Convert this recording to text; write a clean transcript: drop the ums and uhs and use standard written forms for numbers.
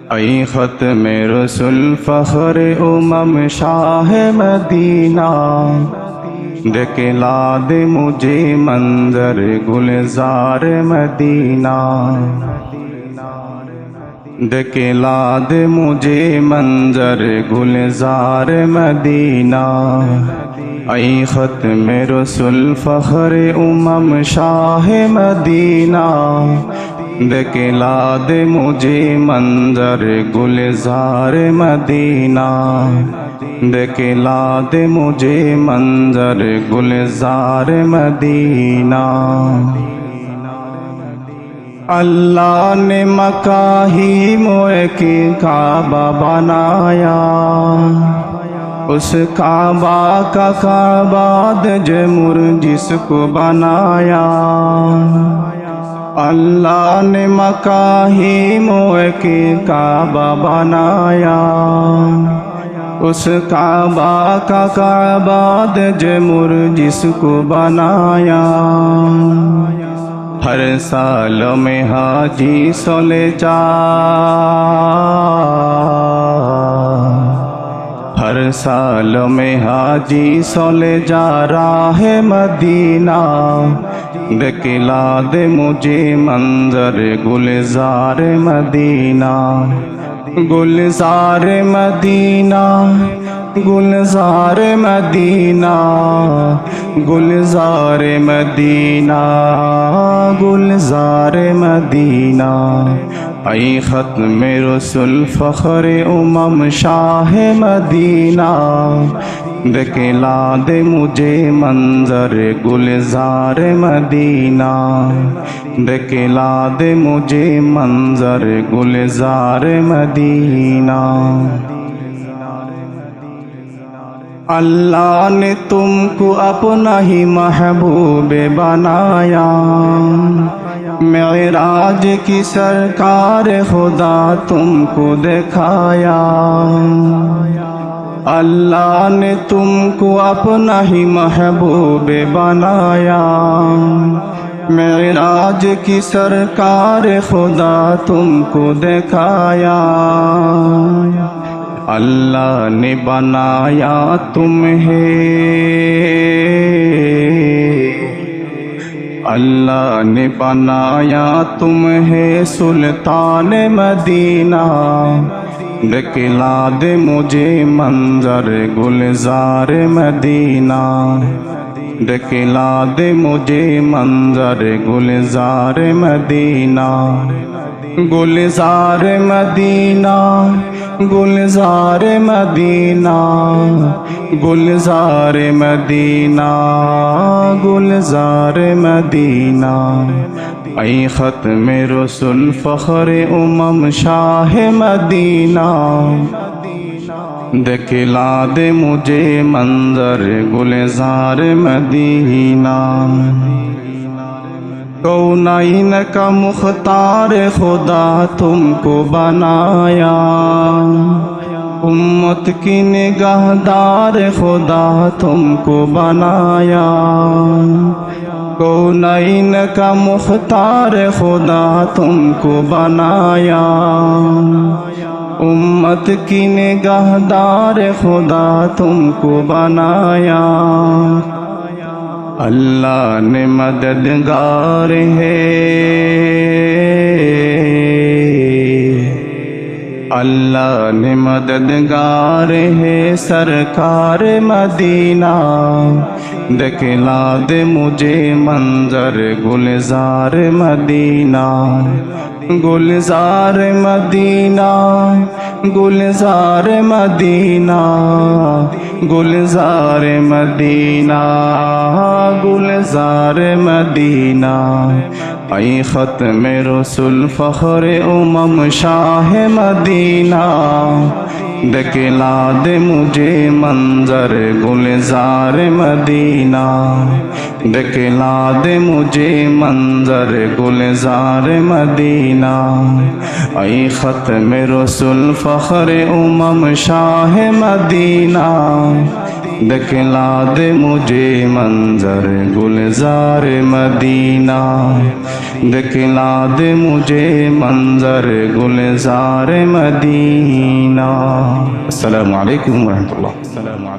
ای ختم رسول فخر شاہ مدینہ دکھلا دے مجھے منظر گلزار مدینہ دکھلا دے مجھے منظر گلزار مدینہ ای ختم رسول فخر شاہ مدینہ دکھلا دے مجھے منظر گلزار مدینہ دکھلا دے مجھے منظر گلزار مدینہ اللہ نے مکہ ہی موئے کی کعبہ بنایا اس کعبہ کا کعبہ دجمر جس کو بنایا اللہ نے مکہ ہی موئے کی کعبہ بنایا اس کعبہ کا کعبہ دجمر جس کو بنایا ہر سال میں حاجی سولے جا ہر سال میں حاجی سولے جا راہ مدینہ دکھلا دے مجھے منظر گلزار مدینہ گلزار مدینہ گلزار مدینہ گلزار مدینہ گلزار مدینہ ای ختم رسول فخر شاہ مدینہ دکھلا دے مجھے منظر گلزار مدینہ دکھلا دے مجھے منظر گلزار مدینہ اللہ نے تم کو اپنا ہی محبوب بنایا معراج کی سرکار خدا تم کو دکھایا اللہ نے تم کو اپنا ہی محبوب بنایا معراج کی سرکار خدا تم کو دکھایا اللہ نے بنایا تمہیں اللہ نے بنایا تمہیں سلطان مدینہ دکھلا دے مجھے منظر گلزار مدینہ دکھلا دے مجھے منظر گلزار مدینہ گلزار مدینہ گلزار مدینہ گلزار مدینہ گلزار مدینہ ای ختم رسول فخر شاہ مدینہ دکھلا دے مجھے منظر گلزار مدینہ کونین کا مختار خدا تم کو بنایا امت کی نگہدار خدا تم کو بنایا کونین کا مختار خدا تم کو بنایا امت کی نگہدار خدا تم کو بنایا اللہ نے مددگار ہے اللہ نے مددگار ہے سرکار مدینہ دکھلا دے مجھے منظر گلزار مدینہ گلزار مدینہ گلزار مدینہ گلزار مدینہ گلزار مدینہ ای ختم رسول فخر شاہ مدینہ دکھلا دے مجھے منظر گلزار مدینہ دکھلا دے مجھے منظر گلزار مدینہ ای ختم رسول فخر شاہ مدینہ دکھلا دے مجھے منظر گلزار مدینہ دکھلا دے مجھے منظر گلزار مدینہ۔ السلام علیکم ورحمۃ اللہ۔